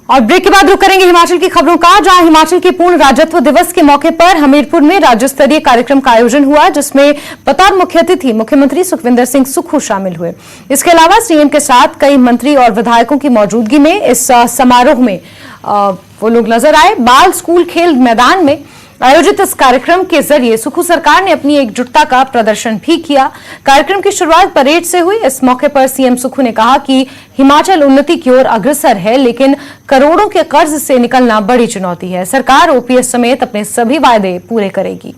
और ब्रेक के बाद रुक करेंगे हिमाचल की खबरों का, जहां हिमाचल के पूर्ण राज्यत्व दिवस के मौके पर हमीरपुर में राज्य स्तरीय कार्यक्रम का आयोजन हुआ, जिसमें बतौर मुख्य अतिथि मुख्यमंत्री सुखविंदर सिंह सुक्खू शामिल हुए। इसके अलावा सीएम के साथ कई मंत्री और विधायकों की मौजूदगी में इस समारोह में वो लोग नजर आए। बाल स्कूल खेल मैदान में आयोजित इस कार्यक्रम के जरिए सुक्खू सरकार ने अपनी एकजुटता का प्रदर्शन भी किया। कार्यक्रम की शुरुआत परेड से हुई। इस मौके पर सीएम सुक्खू ने कहा कि हिमाचल उन्नति की ओर अग्रसर है, लेकिन करोड़ों के कर्ज से निकलना बड़ी चुनौती है। सरकार ओपीएस समेत अपने सभी वायदे पूरे करेगी।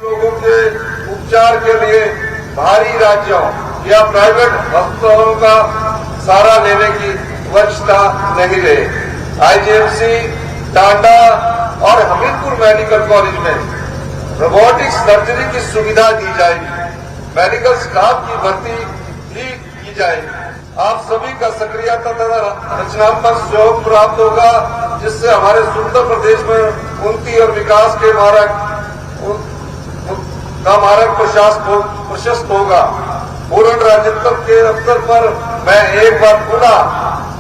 लोगों के उपचार के लिए बाहरी राज्यों या प्राइवेट अस्पतालों का सहारा लेने की वंशता नहीं रहे। आईजीएमसी, टांडा और हमीरपुर मेडिकल कॉलेज में रोबोटिक्स सर्जरी की सुविधा दी जाएगी। मेडिकल स्टाफ की भर्ती भी की जाएगी। आप सभी का सक्रियता तथा रचनात्मक सहयोग प्राप्त होगा, जिससे हमारे सुंदर प्रदेश में उन्नति और विकास के मार्ग प्रशस्त होगा। पूर्ण राज्यत्व के अवसर पर मैं एक बार पुनः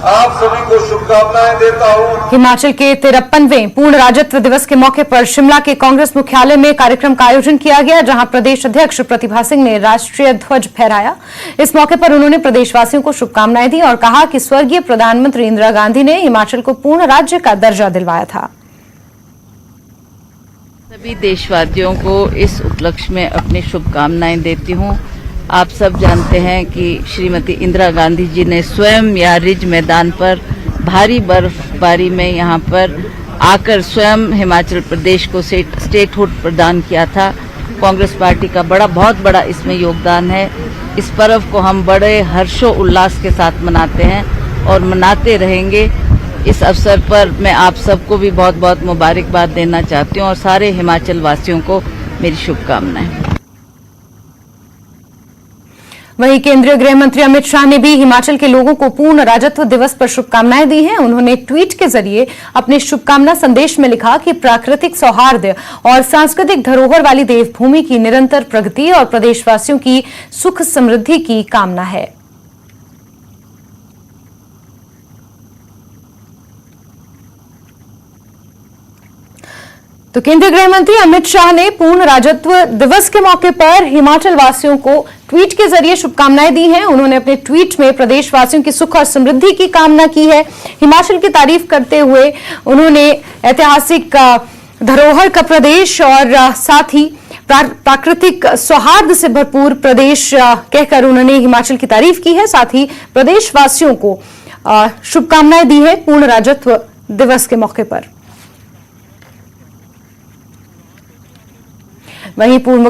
आप सभी को शुभकामनाएं देता हूं। हिमाचल के 53वें पूर्ण राज्यत्व दिवस के मौके पर शिमला के कांग्रेस मुख्यालय में कार्यक्रम का आयोजन किया गया, जहां प्रदेश अध्यक्ष प्रतिभा सिंह ने राष्ट्रीय ध्वज फहराया। इस मौके पर उन्होंने प्रदेशवासियों को शुभकामनाएं दी और कहा कि स्वर्गीय प्रधानमंत्री इंदिरा गांधी ने हिमाचल को पूर्ण राज्य का दर्जा दिलवाया था। सभी देशवासियों को इस उपलक्ष्य में अपनी शुभकामनाएं देती हूं। आप सब जानते हैं कि श्रीमती इंदिरा गांधी जी ने स्वयं या रिज मैदान पर भारी बर्फबारी में यहाँ पर आकर स्वयं हिमाचल प्रदेश को स्टेटहुड प्रदान किया था। कांग्रेस पार्टी का बहुत बड़ा इसमें योगदान है। इस पर्व को हम बड़े हर्षो उल्लास के साथ मनाते हैं और मनाते रहेंगे। इस अवसर पर मैं आप सबको भी बहुत बहुत मुबारकबाद देना चाहती हूँ और सारे हिमाचल वासियों को मेरी शुभकामनाएं। वहीं केंद्रीय गृह मंत्री अमित शाह ने भी हिमाचल के लोगों को पूर्ण राज्यत्व दिवस पर शुभकामनाएं दी हैं। उन्होंने ट्वीट के जरिए अपने शुभकामना संदेश में लिखा कि प्राकृतिक सौहार्द और सांस्कृतिक धरोहर वाली देवभूमि की निरंतर प्रगति और प्रदेशवासियों की सुख समृद्धि की कामना है। तो केंद्रीय गृह मंत्री अमित शाह ने पूर्ण राज्यत्व दिवस के मौके पर हिमाचल वासियों को ट्वीट के जरिए शुभकामनाएं दी हैं। उन्होंने अपने ट्वीट में प्रदेशवासियों की सुख और समृद्धि की कामना की है। हिमाचल की तारीफ करते हुए उन्होंने ऐतिहासिक धरोहर का प्रदेश और साथ ही प्राकृतिक सौहार्द से भरपूर प्रदेश कहकर उन्होंने हिमाचल की तारीफ की है। साथ ही प्रदेशवासियों को शुभकामनाएं दी है पूर्ण राज्यत्व दिवस के मौके पर। वहीं पूर्व